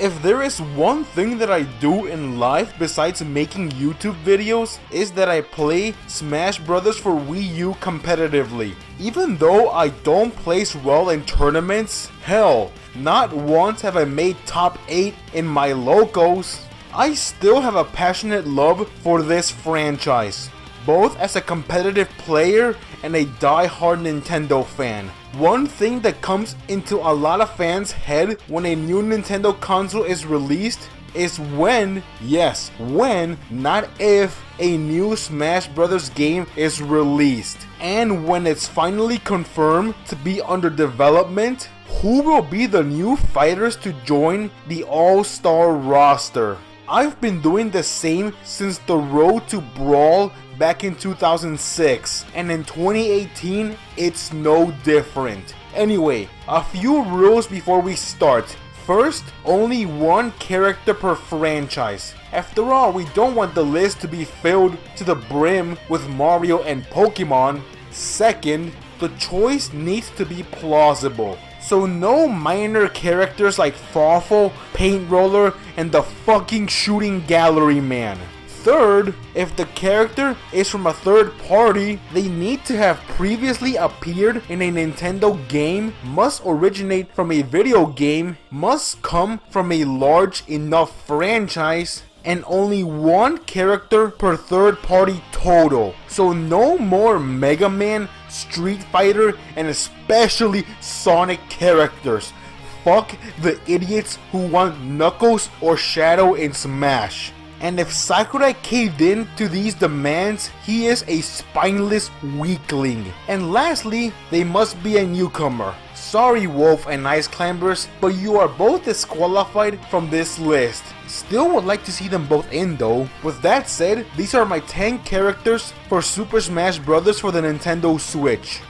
If there is one thing that I do in life besides making YouTube videos, is that I play Smash Bros. For Wii U competitively. Even though I don't place well in tournaments, hell, not once have I made top 8 in my locos, I still have a passionate love for this franchise, both as a competitive player and a die-hard Nintendo fan. One thing that comes into a lot of fans' head when a new Nintendo console is released is when, yes, when, not if, a new Smash Bros. Game is released. And when it's finally confirmed to be under development, who will be the new fighters to join the All-Star roster? I've been doing the same since the Road to Brawl back in 2006, and in 2018 it's no different. Anyway, a few rules before we start. First, only one character per franchise. After all, we don't want the list to be filled to the brim with Mario and Pokemon. Second, the choice needs to be plausible. So no minor characters like Fawful, Paint Roller, and the fucking Shooting Gallery Man. Third, if the character is from a third party, they need to have previously appeared in a Nintendo game, must originate from a video game, must come from a large enough franchise, and only one character per third party total. So no more Mega Man, Street Fighter, and especially Sonic characters. Fuck the idiots who want Knuckles or Shadow in Smash. And if Sakurai caved in to these demands, he is a spineless weakling. And lastly, they must be a newcomer. Sorry Wolf and Ice Climbers, but you are both disqualified from this list. Still would like to see them both in though. With that said, these are my 10 characters for Super Smash Bros. For the Nintendo Switch.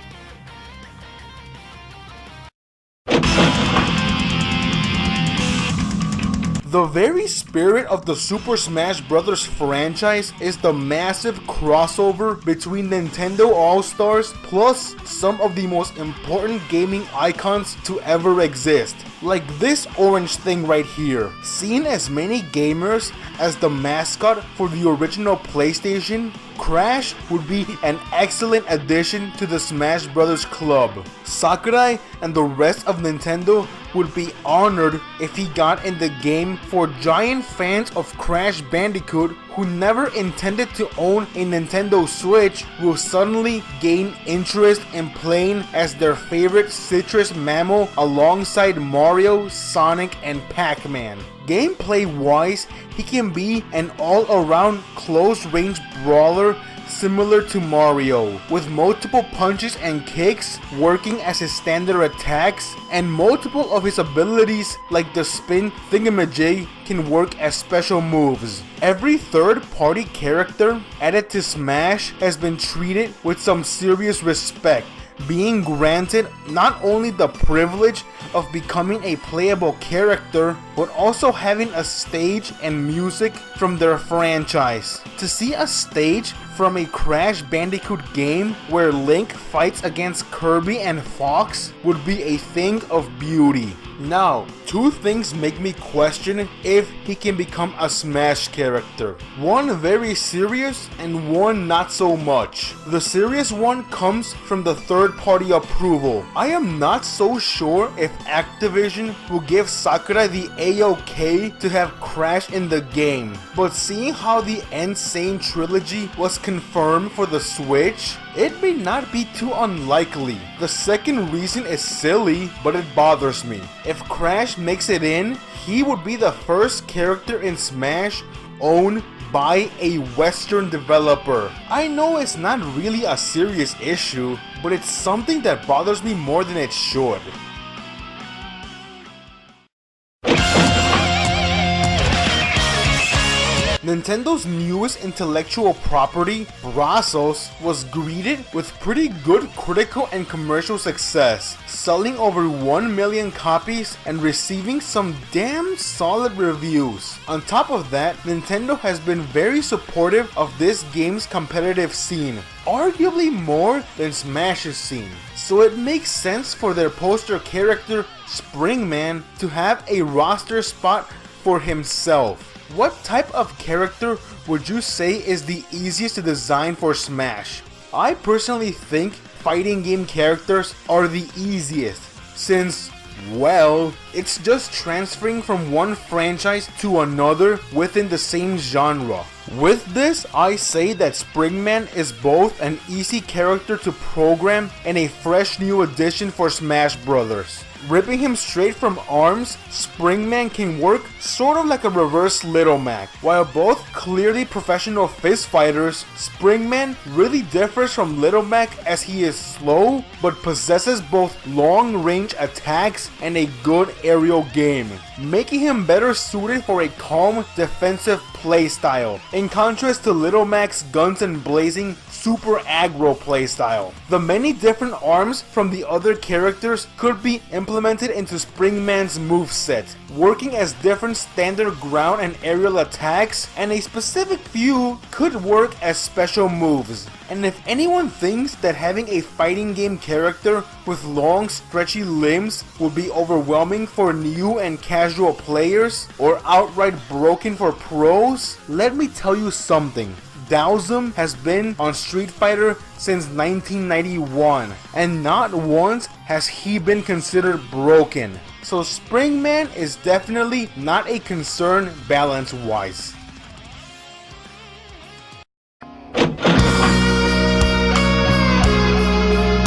The very spirit of the Super Smash Bros. Franchise is the massive crossover between Nintendo All-Stars plus some of the most important gaming icons to ever exist. Like this orange thing right here. Seeing as many gamers as the mascot for the original PlayStation, Crash would be an excellent addition to the Smash Bros. Club. Sakurai and the rest of Nintendo would be honored if he got in the game. For giant fans of Crash Bandicoot who never intended to own a Nintendo Switch will suddenly gain interest in playing as their favorite citrus mammal alongside Mario, Sonic, and Pac-Man. Gameplay wise, he can be an all-around close-range brawler similar to Mario, with multiple punches and kicks working as his standard attacks, and multiple of his abilities like the spin thingamajig can work as special moves. Every third-party character added to Smash has been treated with some serious respect, being granted not only the privilege of becoming a playable character, but also having a stage and music from their franchise. To see a stage from a Crash Bandicoot game where Link fights against Kirby and Fox would be a thing of beauty. Now, two things make me question if he can become a Smash character. One very serious and one not so much. The serious one comes from the third-party approval. I am not so sure if Activision will give Sakurai the A-OK to have Crash in the game, but seeing how the Insane Trilogy was confirmed for the Switch, it may not be too unlikely. The second reason is silly, but it bothers me. If Crash makes it in, he would be the first character in Smash owned by a Western developer. I know it's not really a serious issue, but it's something that bothers me more than it should. Nintendo's newest intellectual property, Brazos, was greeted with pretty good critical and commercial success, selling over 1 million copies and receiving some damn solid reviews. On top of that, Nintendo has been very supportive of this game's competitive scene, arguably more than Smash's scene. So it makes sense for their poster character, Springman, to have a roster spot for himself. What type of character would you say is the easiest to design for Smash? I personally think fighting game characters are the easiest, since, well, it's just transferring from one franchise to another within the same genre. With this, I say that Springman is both an easy character to program and a fresh new addition for Smash Bros. Ripping him straight from ARMS, Springman can work sort of like a reverse Little Mac. While both clearly professional fist fighters, Springman really differs from Little Mac as he is slow but possesses both long range attacks and a good aerial game, making him better suited for a calm defensive playstyle, in contrast to Little Mac's guns and blazing super aggro playstyle. The many different arms from the other characters could be implemented into Springman's moveset, working as different standard ground and aerial attacks, and a specific few could work as special moves. And if anyone thinks that having a fighting game character with long stretchy limbs would be overwhelming for new and casual players, or outright broken for pros, let me tell you something. Dhalsim has been on Street Fighter since 1991, and not once has he been considered broken. So Springman is definitely not a concern balance-wise.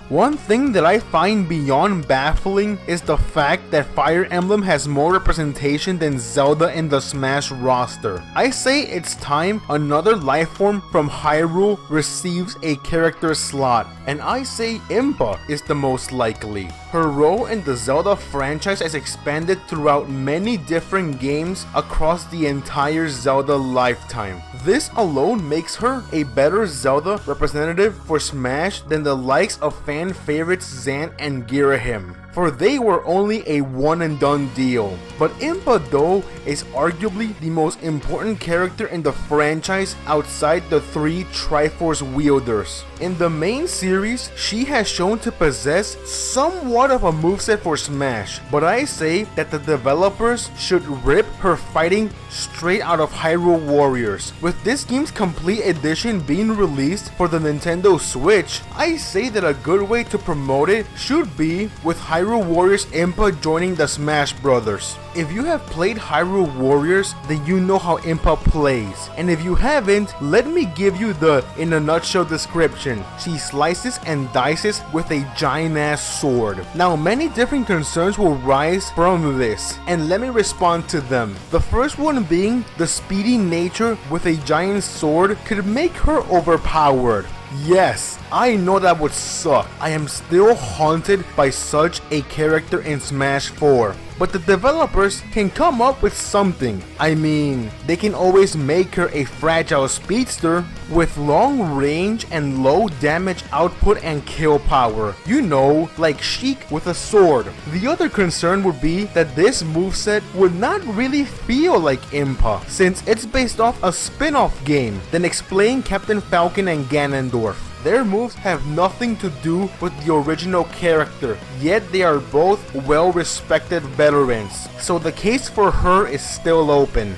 One thing that I find beyond baffling is the fact that Fire Emblem has more representation than Zelda in the Smash roster. I say it's time another lifeform from Hyrule receives a character slot, and I say Impa is the most likely. Her role in the Zelda franchise has expanded throughout many different games across the entire Zelda lifetime. This alone makes her a better Zelda representative for Smash than the likes of fan favorites Zant and Girahim, for they were only a one and done deal. But Impa though is arguably the most important character in the franchise outside the three Triforce wielders. In the main series, she has shown to possess somewhat of a moveset for Smash, but I say that the developers should rip her fighting straight out of Hyrule Warriors. With this game's complete edition being released for the Nintendo Switch, I say that a good way to promote it should be with Hyrule Warriors Impa joining the Smash Brothers. If you have played Hyrule Warriors, then you know how Impa plays. And if you haven't, let me give you the in a nutshell description. She slices and dices with a giant ass sword. Now many different concerns will rise from this, and let me respond to them. The first one being the speedy nature with a giant sword could make her overpowered. Yes, I know that would suck. I am still haunted by such a character in Smash 4. But the developers can come up with something. I mean, they can always make her a fragile speedster with long range and low damage output and kill power. You know, like Sheik with a sword. The other concern would be that this moveset would not really feel like Impa, since it's based off a spin-off game. Then explain Captain Falcon and Ganondorf. Their moves have nothing to do with the original character, yet they are both well-respected veterans, so the case for her is still open.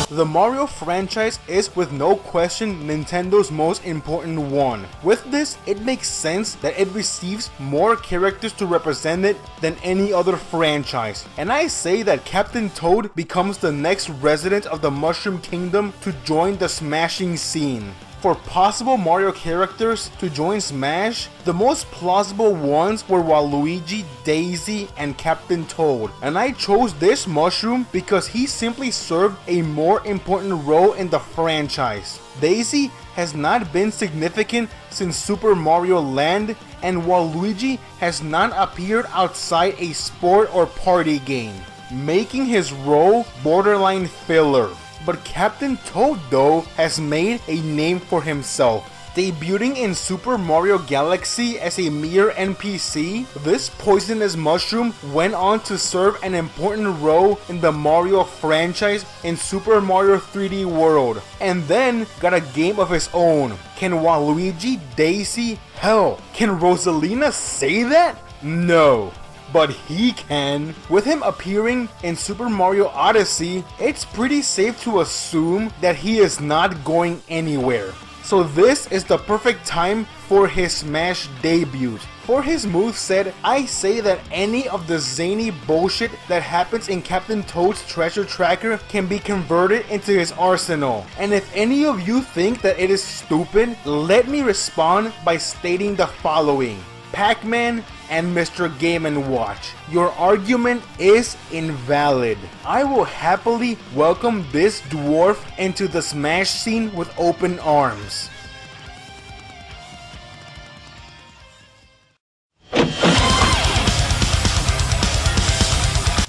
The Mario franchise is with no question Nintendo's most important one. With this, it makes sense that it receives more characters to represent it than any other franchise. And I say that Captain Toad becomes the next resident of the Mushroom Kingdom to join the smashing scene. For possible Mario characters to join Smash, the most plausible ones were Waluigi, Daisy, and Captain Toad, and I chose this mushroom because he simply served a more important role in the franchise. Daisy has not been significant since Super Mario Land, and Waluigi has not appeared outside a sport or party game, making his role borderline filler. But Captain Toad though has made a name for himself. Debuting in Super Mario Galaxy as a mere NPC, this poisonous mushroom went on to serve an important role in the Mario franchise in Super Mario 3D World, and then got a game of his own. Can Waluigi, Daisy, hell, can Rosalina say that? No. But he can. With him appearing in Super Mario Odyssey, it's pretty safe to assume that he is not going anywhere. So this is the perfect time for his Smash debut. For his moveset, I say that any of the zany bullshit that happens in Captain Toad's treasure tracker can be converted into his arsenal. And if any of you think that it is stupid, let me respond by stating the following. Pac-Man and Mr. Game & Watch, your argument is invalid. I will happily welcome this dwarf into the Smash scene with open arms.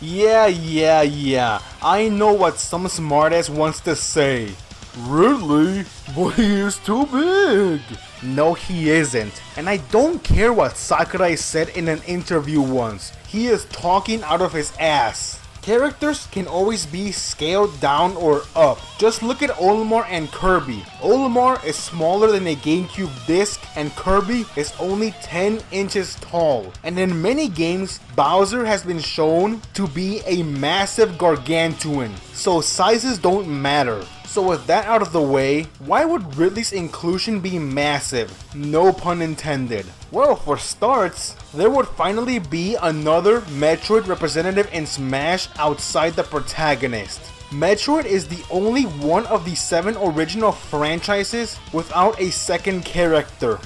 Yeah, I know what some smartass wants to say. Ridley, but he is too big. No, he isn't. And I don't care what Sakurai said in an interview once. He is talking out of his ass. Characters can always be scaled down or up. Just look at Olimar and Kirby. Olimar is smaller than a GameCube disc and Kirby is only 10 inches tall. And in many games, Bowser has been shown to be a massive gargantuan. So sizes don't matter. So with that out of the way, why would Ridley's inclusion be massive? No pun intended. Well, for starts, there would finally be another Metroid representative in Smash outside the protagonist. Metroid is the only one of the 7 original franchises without a second character.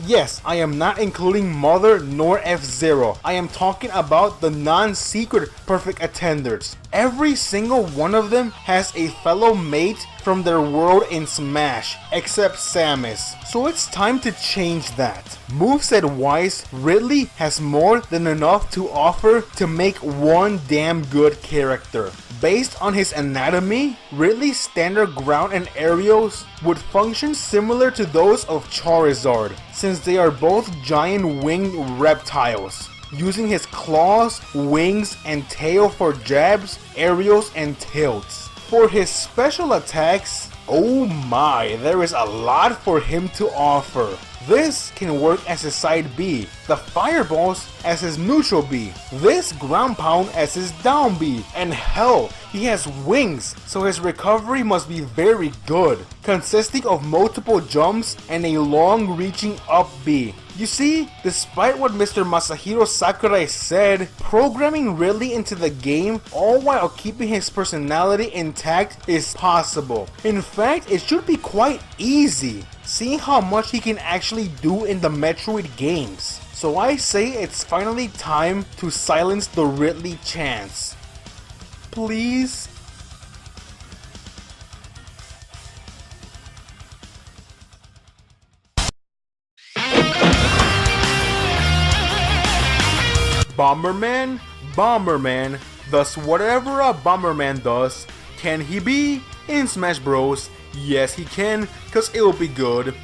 Yes, I am not including Mother nor F-Zero. I am talking about the non-secret Perfect Attenders. Every single one of them has a fellow mate from their world in Smash, except Samus. So it's time to change that. Moveset wise, Ridley has more than enough to offer to make one damn good character. Based on his anatomy, Ridley's standard ground and aerials would function similar to those of Charizard, since they are both giant winged reptiles, using his claws, wings, and tail for jabs, aerials, and tilts. For his special attacks, oh my, there is a lot for him to offer. This can work as his side B, the fireballs as his neutral B, this ground pound as his down B, and hell, he has wings, so his recovery must be very good, consisting of multiple jumps and a long reaching up B. You see, despite what Mr. Masahiro Sakurai said, programming Ridley into the game all while keeping his personality intact is possible. In fact, it should be quite easy, seeing how much he can actually do in the Metroid games. So I say it's finally time to silence the Ridley chants. Please? Bomberman? Bomberman. Thus, whatever a Bomberman does, can he be in Smash Bros? Yes, he can, cause it'll be good.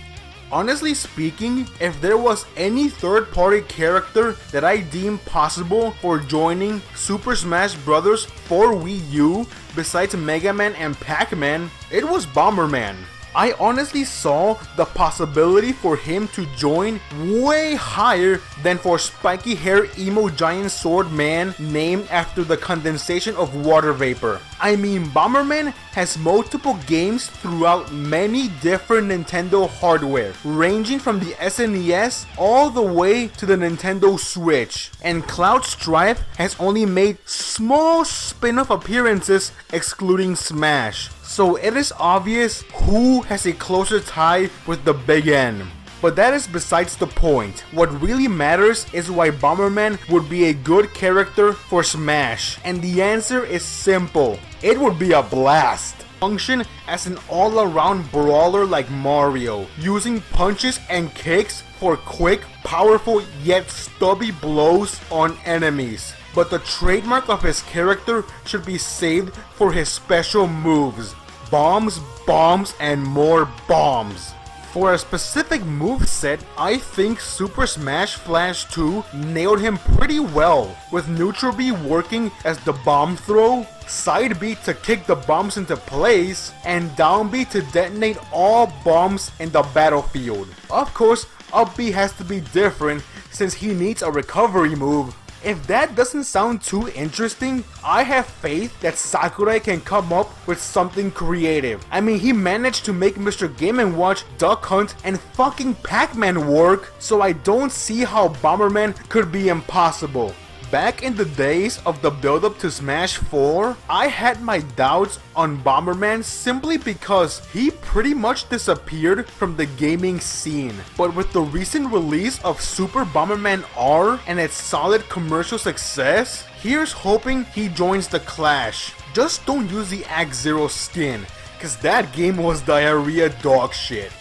Honestly speaking, if there was any third-party character that I deem possible for joining Super Smash Bros. For Wii U besides Mega Man and Pac-Man, it was Bomberman. I honestly saw the possibility for him to join way higher than for spiky hair emo giant sword man named after the condensation of water vapor. I mean, Bomberman has multiple games throughout many different Nintendo hardware, ranging from the SNES all the way to the Nintendo Switch. And Cloud Strife has only made small spin-off appearances excluding Smash. So it is obvious who has a closer tie with the Big N. But that is besides the point. What really matters is why Bomberman would be a good character for Smash. And the answer is simple. It would be a blast. function as an all-around brawler like Mario, using punches and kicks for quick, powerful, yet stubby blows on enemies. But the trademark of his character should be saved for his special moves. Bombs, bombs, and more bombs. For a specific moveset, I think Super Smash Flash 2 nailed him pretty well, with neutral B working as the bomb throw, side B to kick the bombs into place, and down B to detonate all bombs in the battlefield. Of course, up B has to be different since he needs a recovery move. If that doesn't sound too interesting, I have faith that Sakurai can come up with something creative. I mean, he managed to make Mr. Game & Watch, Duck Hunt, and fucking Pac-Man work, so I don't see how Bomberman could be impossible. Back in the days of the build-up to Smash 4, I had my doubts on Bomberman simply because he pretty much disappeared from the gaming scene. But with the recent release of Super Bomberman R and its solid commercial success, here's hoping he joins the clash. Just don't use the Act Zero skin, cause that game was diarrhea dog shit.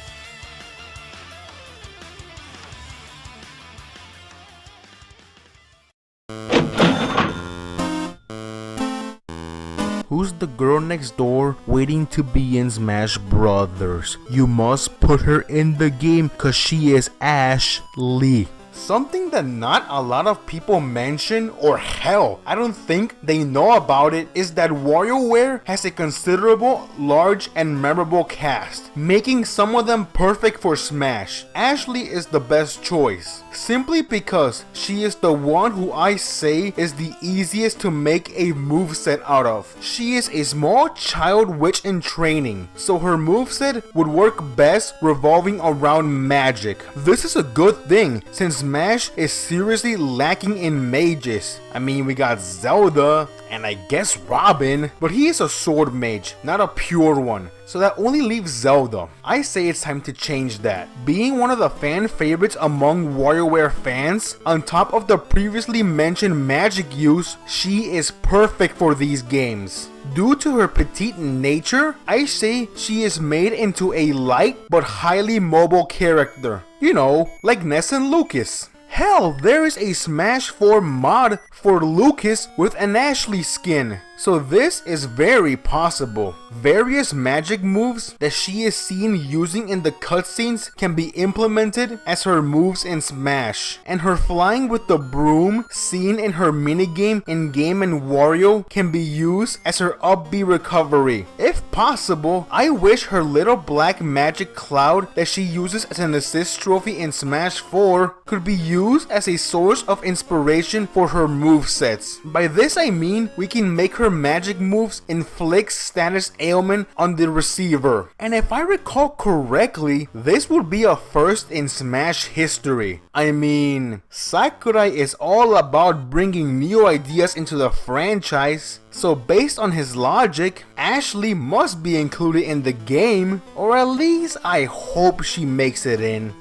Who's the girl next door waiting to be in Smash Brothers? You must put her in the game cause she is Ashley. Something that not a lot of people mention, or hell, I don't think they know about it, is that WarioWare has a considerable, large, and memorable cast, making some of them perfect for Smash. Ashley is the best choice, simply because she is the one who I say is the easiest to make a moveset out of. She is a small child witch in training, so her moveset would work best revolving around magic. This is a good thing, since Smash is seriously lacking in mages. I mean, we got Zelda, and I guess Robin, but he is a sword mage, not a pure one, so that only leaves Zelda. I say it's time to change that. Being one of the fan favorites among WarioWare fans, on top of the previously mentioned magic use, she is perfect for these games. Due to her petite nature, I say she is made into a light but highly mobile character. You know, like Ness and Lucas. Hell, there is a Smash 4 mod for Lucas with an Ashley skin. So this is very possible. Various magic moves that she is seen using in the cutscenes can be implemented as her moves in Smash. And her flying with the broom seen in her minigame in Game & Wario can be used as her up B recovery. If possible, I wish her little black magic cloud that she uses as an assist trophy in Smash 4 could be used as a source of inspiration for her movesets. By this I mean we can make her magic moves inflict status ailment on the receiver. And if I recall correctly, this would be a first in Smash history. I mean, Sakurai is all about bringing new ideas into the franchise, so based on his logic, Ashley must be included in the game, or at least I hope she makes it in.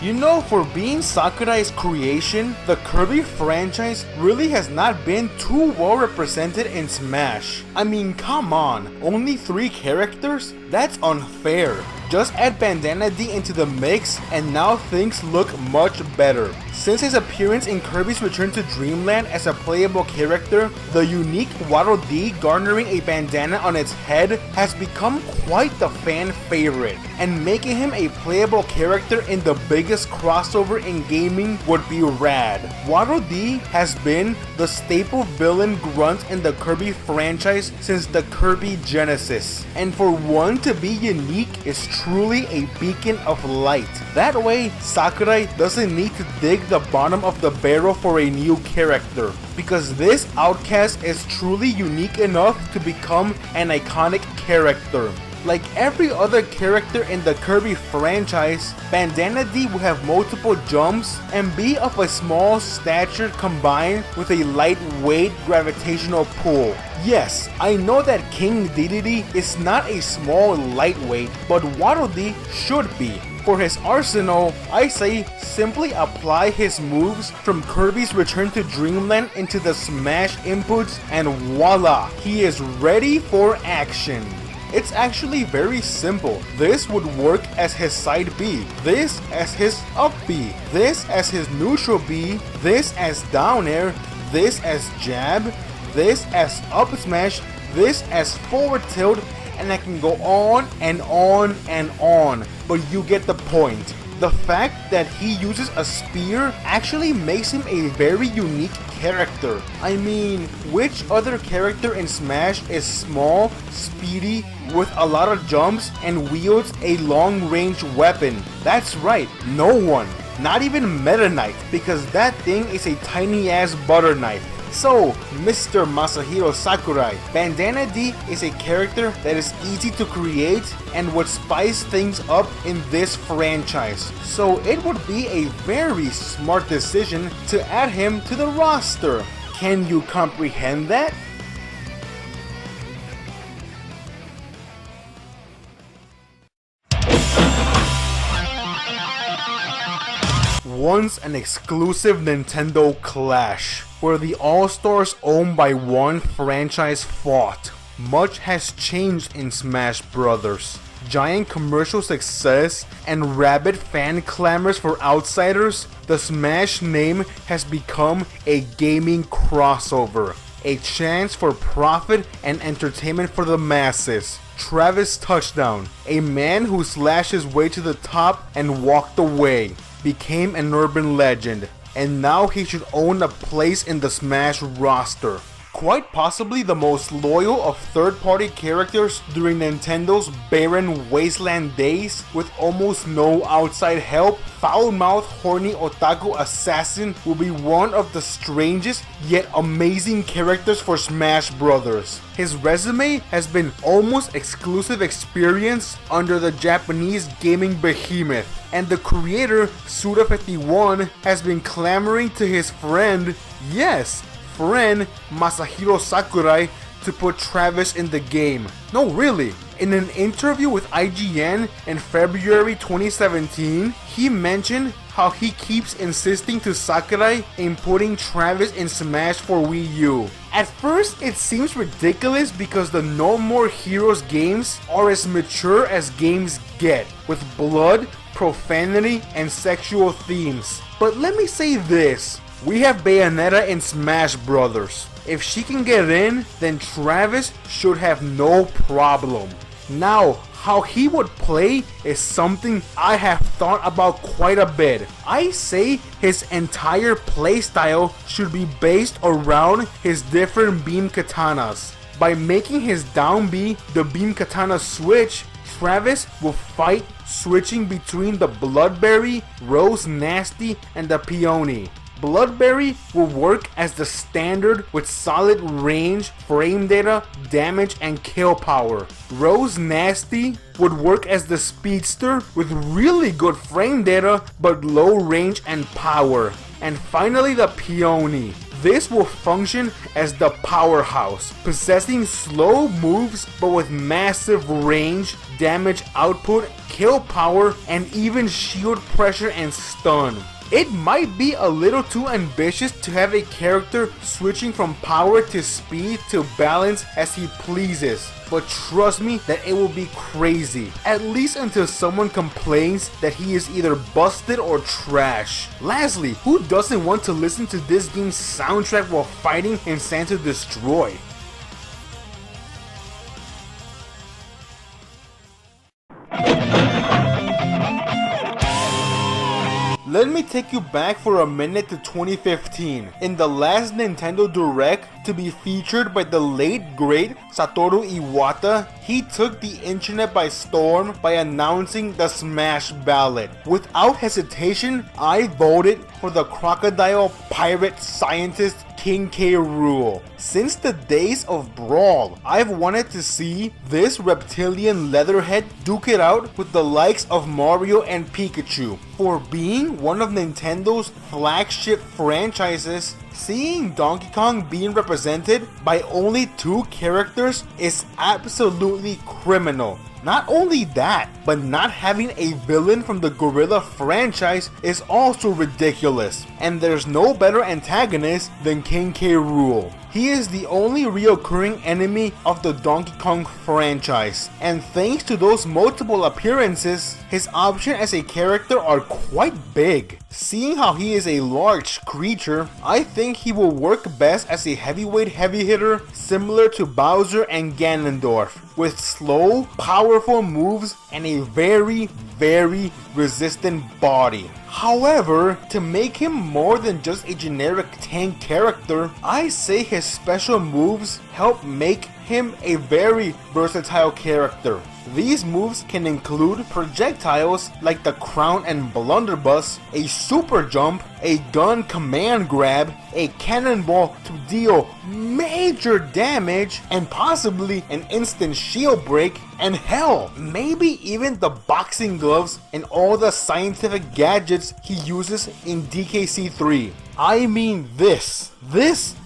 You know, for being Sakurai's creation, the Kirby franchise really has not been too well represented in Smash. I mean, come on, only 3 characters? That's unfair. Just add Bandana Dee into the mix and now things look much better. Since his appearance in Kirby's Return to Dreamland as a playable character, the unique Waddle Dee garnering a bandana on its head has become quite the fan favorite, and making him a playable character in the biggest crossover in gaming would be rad. Waddle Dee has been the staple villain grunt in the Kirby franchise since the Kirby Genesis, and for one to be unique is truly a beacon of light. That way, Sakurai doesn't need to dig the bottom of the barrel for a new character, because this outcast is truly unique enough to become an iconic character. Like every other character in the Kirby franchise, Bandana Dee will have multiple jumps and be of a small stature combined with a lightweight gravitational pull. Yes, I know that King Dedede is not a small lightweight, but Waddle Dee should be. For his arsenal, I say simply apply his moves from Kirby's Return to Dreamland into the Smash inputs and voila, he is ready for action. It's actually very simple. This would work as his side B, this as his up B, this as his neutral B, this as down air, this as jab, this as up smash, this as forward tilt, and I can go on and on and on, but you get the point. The fact that he uses a spear actually makes him a very unique character. I mean, which other character in Smash is small, speedy, with a lot of jumps, and wields a long-range weapon? That's right, no one. Not even Meta Knight, because that thing is a tiny-ass butter knife. So, Mr. Masahiro Sakurai, Bandana Dee is a character that is easy to create and would spice things up in this franchise. So it would be a very smart decision to add him to the roster. Can you comprehend that? Once an exclusive Nintendo clash, where the All-Stars owned by one franchise fought. Much has changed in Smash Bros. Giant commercial success and rabid fan clamors for outsiders, the Smash name has become a gaming crossover. A chance for profit and entertainment for the masses. Travis Touchdown, a man who slashed his way to the top and walked away, became an urban legend, and now he should own a place in the Smash roster. Quite possibly the most loyal of third-party characters during Nintendo's barren wasteland days, with almost no outside help, foul-mouthed horny otaku assassin will be one of the strangest yet amazing characters for Smash Bros. His resume has been almost exclusive experience under the Japanese gaming behemoth, and the creator, Suda51, has been clamoring to his friend, yes, friend Masahiro Sakurai, to put Travis in the game. No, really. In an interview with IGN in February 2017, he mentioned how he keeps insisting to Sakurai in putting Travis in Smash for Wii U. At first, it seems ridiculous because the No More Heroes games are as mature as games get, with blood, profanity, and sexual themes. But let me say this. We have Bayonetta in Smash Brothers. If she can get in, then Travis should have no problem. Now, how he would play is something I have thought about quite a bit. I say his entire playstyle should be based around his different beam katanas. By making his down B the beam katana switch, Travis will fight switching between the Bloodberry, Rose Nasty, and the Peony. Bloodberry will work as the standard with solid range, frame data, damage, and kill power. Rose Nasty would work as the speedster with really good frame data but low range and power. And finally the Peony. This will function as the powerhouse, possessing slow moves but with massive range, damage output, kill power, and even shield pressure and stun. It might be a little too ambitious to have a character switching from power to speed to balance as he pleases, but trust me that it will be crazy, at least until someone complains that he is either busted or trash. Lastly, who doesn't want to listen to this game's soundtrack while fighting in Santa Destroy? Let me take you back for a minute to 2015. In the last Nintendo Direct to be featured by the late great Satoru Iwata, he took the internet by storm by announcing the Smash Ballot. Without hesitation, I voted for the crocodile pirate scientist King K. Rool. Since the days of Brawl, I've wanted to see this reptilian leatherhead duke it out with the likes of Mario and Pikachu. For being one of Nintendo's flagship franchises, seeing Donkey Kong being represented by only 2 characters is absolutely criminal. Not only that, but not having a villain from the Gorilla franchise is also ridiculous, and there's no better antagonist than King K. Rool. He is the only reoccurring enemy of the Donkey Kong franchise, and thanks to those multiple appearances, his options as a character are quite big. Seeing how he is a large creature, I think he will work best as a heavyweight heavy hitter similar to Bowser and Ganondorf, with slow, powerful moves and a very resistant body. However, to make him more than just a generic tank character, I say his special moves help make him a very versatile character. These moves can include projectiles like the Crown and Blunderbuss, a super jump, a gun command grab, a cannonball to deal major damage, and possibly an instant shield break, and hell, maybe even the boxing gloves and all the scientific gadgets he uses in DKC3. I mean this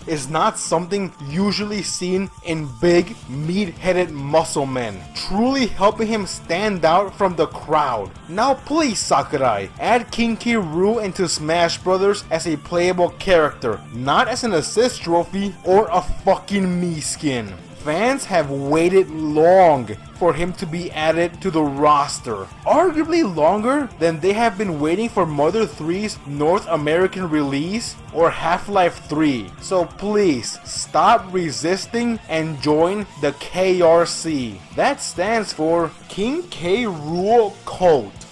is not something usually seen in big, meat-headed muscle men, truly helping him stand out from the crowd. Now please Sakurai, add King K. Rool into Smash Bros. As a playable character, not as an assist trophy or a fucking Mii skin. Fans have waited long for him to be added to the roster, arguably longer than they have been waiting for Mother 3's North American release or Half-Life 3. So please, stop resisting and join the KRC. That stands for King K. Rool Cult.